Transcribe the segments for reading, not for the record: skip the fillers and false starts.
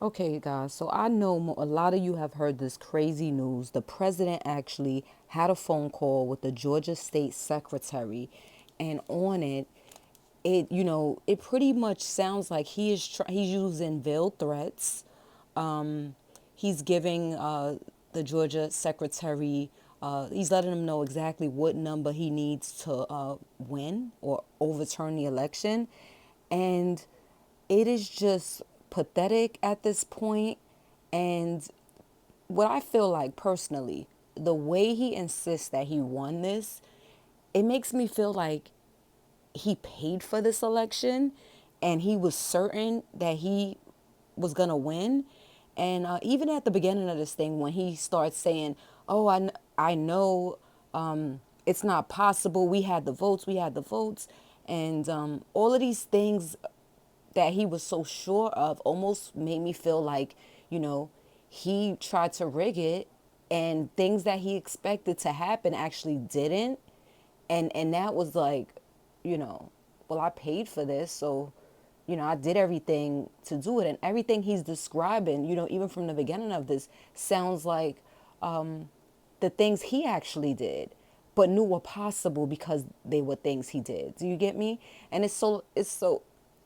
Okay, guys, so I know a lot of you have heard this crazy news. The president actually had a phone call with the Georgia State Secretary, and on it, it pretty much sounds like he's using veiled threats. He's giving the Georgia secretary, he's letting him know exactly what number he needs to win or overturn the election. And it is just pathetic at this point. And what I feel like personally, the way he insists that he won this, it makes me feel like he paid for this election and he was certain that he was going to win. And even at the beginning of this thing, when he starts saying, oh, I know it's not possible. We had the votes. We had the votes. And all of these things that he was so sure of almost made me feel like, you know, he tried to rig it and things that he expected to happen actually didn't. And that was like, you know, well, I paid for this, so I did everything to do it. And everything he's describing, even from the beginning of this, sounds like the things he actually did, but knew were possible because they were things he did. Do you get me? And it's so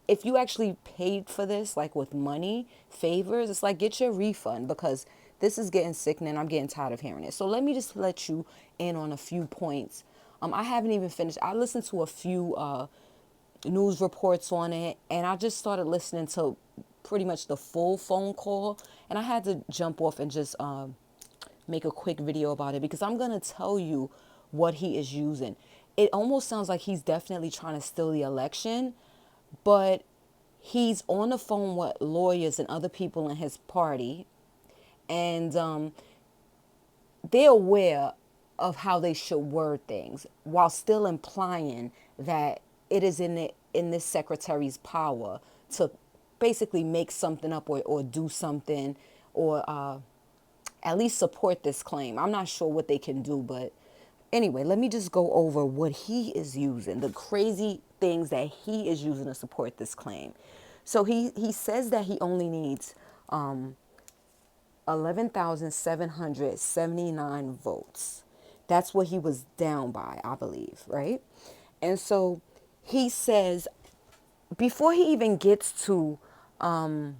if you actually paid for this, like with money, favors, it's like get your refund because this is getting sickening. I'm getting tired of hearing it. So let me just let you in on a few points. I haven't even finished. I listened to a few news reports on it, and I just started listening to pretty much the full phone call, and I had to jump off and just make a quick video about it because I'm going to tell you what he is using. It almost sounds like he's definitely trying to steal the election, but he's on the phone with lawyers and other people in his party, and they're aware of how they should word things while still implying that it is in this secretary's power to basically make something up or do something or at least support this claim. I'm not sure what they can do, but anyway, let me just go over what he is using, the crazy things that he is using to support this claim. So he says that he only needs 11,779 votes. That's what he was down by, I believe, right? And so he says, before he even gets to the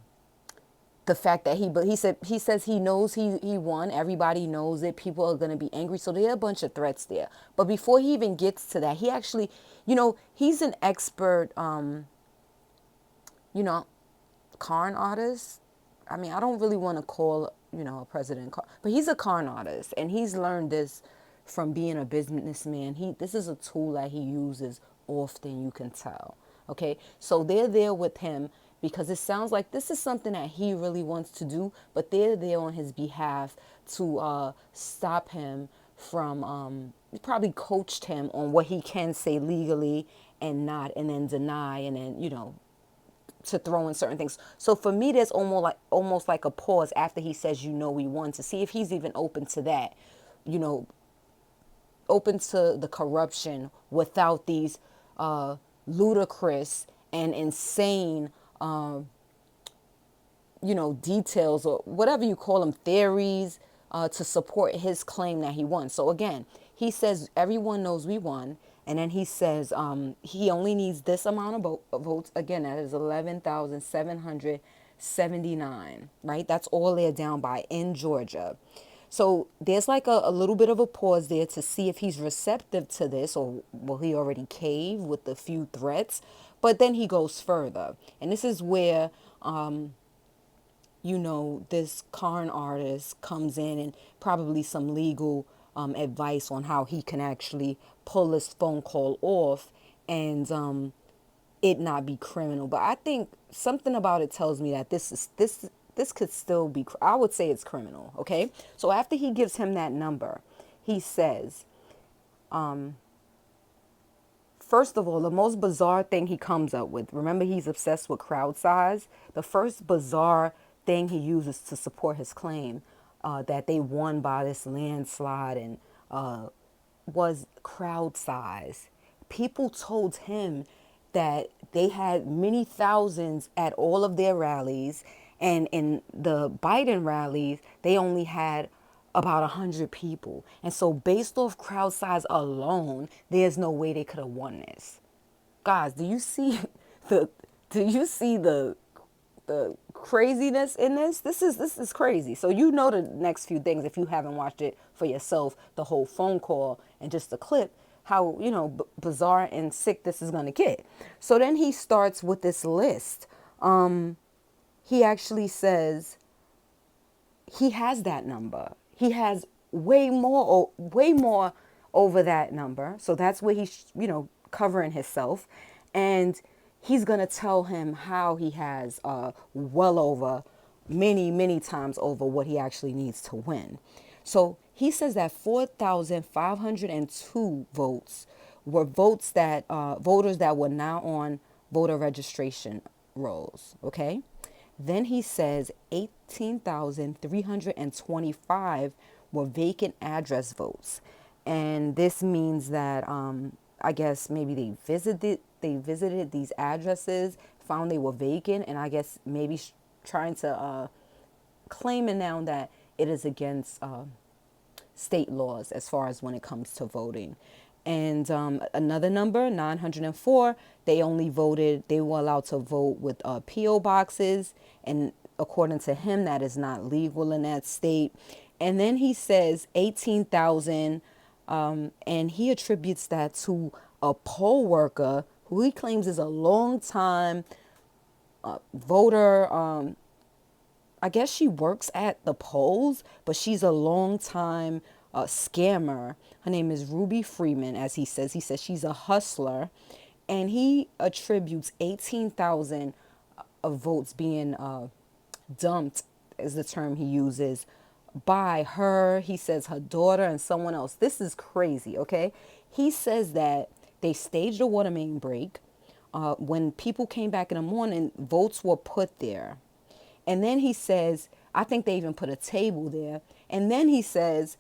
fact that he says he knows he won. Everybody knows it. People are going to be angry. So there are a bunch of threats there. But before he even gets to that, he actually, he's an expert, you know, con artist. I mean, I don't really want to call, a president, but he's a con artist, and he's learned this from being a businessman. This is a tool that he uses often, you can tell. Okay, so they're there with him because it sounds like this is something that he really wants to do, but they're there on his behalf to stop him from. Probably coached him on what he can say legally and not, and then deny, and then to throw in certain things. So for me, there's almost like a pause after he says, we won, to see if he's even open to that, you know, open to the corruption without these ludicrous and insane, details or whatever you call them, theories to support his claim that he won. So again, he says everyone knows we won. And then he says he only needs this amount of votes. Again, that is 11,779, right? That's all they're down by in Georgia. So there's like a little bit of a pause there to see if he's receptive to this, or will he already cave with the few threats? But then he goes further. And this is where this con artist comes in, and probably some legal advice on how he can actually pull this phone call off and it not be criminal. But I think something about it tells me that this could still be. I would say it's criminal. Okay, so after he gives him that number, he says, first of all, the most bizarre thing he comes up with, remember he's obsessed with crowd size. The first bizarre thing he uses to support his claim that they won by this landslide and was crowd size. People told him that they had many thousands at all of their rallies, And in the Biden rallies, they only had about 100 people. And so based off crowd size alone, there's no way they could have won this. Guys, do you see the do you see the craziness in this? This is crazy. So you know the next few things if you haven't watched it for yourself, the whole phone call and just the clip, how bizarre and sick this is gonna get. So then he starts with this list. He actually says he has that number. He has way more over that number. So that's where he's, covering himself. And he's going to tell him how he has well over many times over what he actually needs to win. So he says that 4,502 votes were votes that voters that were now on voter registration rolls. Okay. Then he says 18,325 were vacant address votes. And this means that I guess maybe they visited these addresses, found they were vacant, and I guess maybe trying to claim it now that it is against state laws as far as when it comes to voting. And another number, 904, they were allowed to vote with P.O. boxes. And according to him, that is not legal in that state. And then he says 18,000, and he attributes that to a poll worker who he claims is a long time voter. I guess she works at the polls, but she's a long time scammer. Her name is Ruby Freeman, as he says. He says she's a hustler, and he attributes 18,000 of votes being dumped, is the term he uses, by her. He says her daughter and someone else. This is crazy, okay? He says that they staged a water main break. When people came back in the morning, votes were put there. And then he says, I think they even put a table there. And then he says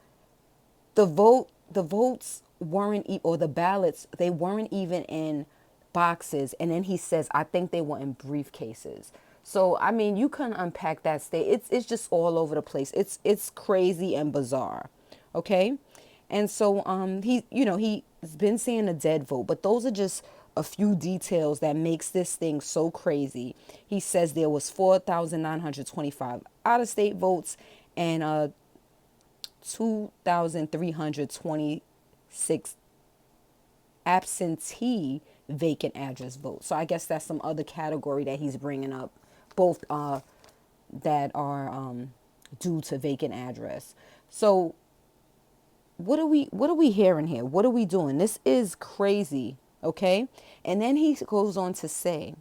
the votes weren't, or the ballots, they weren't even in boxes. And then he says, I think they were in briefcases. So, I mean, you couldn't unpack that state. It's just all over the place. It's crazy and bizarre. Okay. And so, he's been saying a dead vote, but those are just a few details that makes this thing so crazy. He says there was 4,925 out-of-state votes and 2,326 absentee vacant address votes. So I guess that's some other category that he's bringing up, both that are due to vacant address. So what are we hearing here? What are we doing? This is crazy. Okay. And then he goes on to say,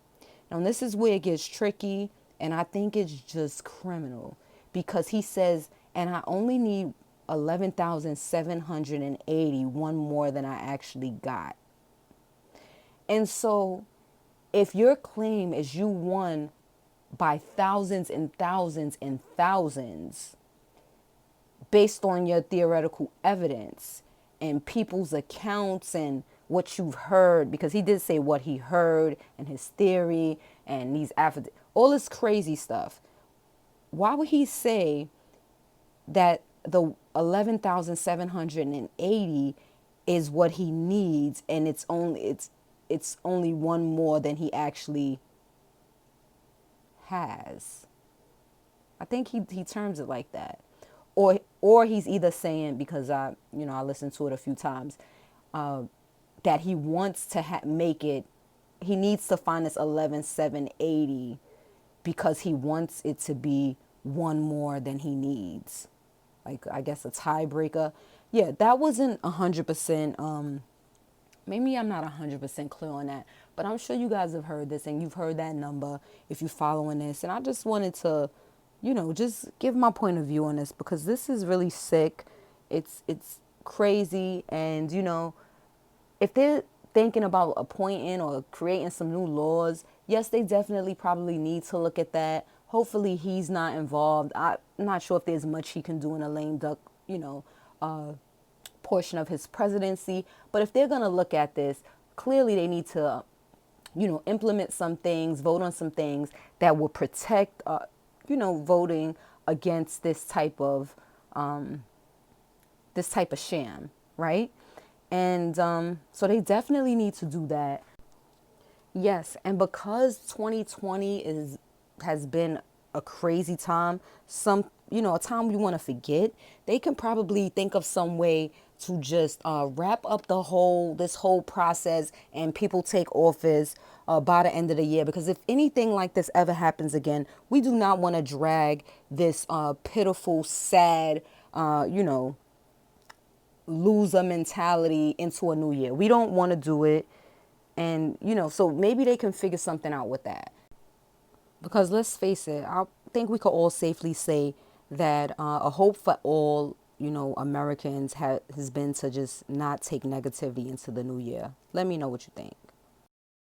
now this is where it gets tricky, and I think it's just criminal, because he says, and I only need 11,780, one more than I actually got. And so if your claim is you won by thousands and thousands and thousands based on your theoretical evidence and people's accounts and what you've heard, because he did say what he heard and his theory and these all this crazy stuff. Why would he say that the 11,780 is what he needs, and it's only one more than he actually has? I think he terms it like that. Or he's either saying, because I listened to it a few times, that he wants to make it, he needs to find this 11,780 because he wants it to be one more than he needs. Like, I guess a tiebreaker. Yeah, that wasn't 100%. Maybe I'm not 100% clear on that, but I'm sure you guys have heard this and you've heard that number if you're following this. And I just wanted to, just give my point of view on this, because this is really sick. It's crazy. And, if they're thinking about appointing or creating some new laws, yes, they definitely probably need to look at that. Hopefully he's not involved. I'm not sure if there's much he can do in a lame duck, portion of his presidency. But if they're going to look at this, clearly they need to, implement some things, vote on some things that will protect voting against this type of sham, right? And so they definitely need to do that. Yes, and because 2020 has been a crazy time, a time we want to forget, they can probably think of some way to just wrap up this whole process and people take office by the end of the year. Because if anything like this ever happens again, we do not want to drag this pitiful, sad, loser mentality into a new year. We don't want to do it. And, so maybe they can figure something out with that. Because let's face it, I think we could all safely say that a hope for all, Americans has been to just not take negativity into the new year. Let me know what you think.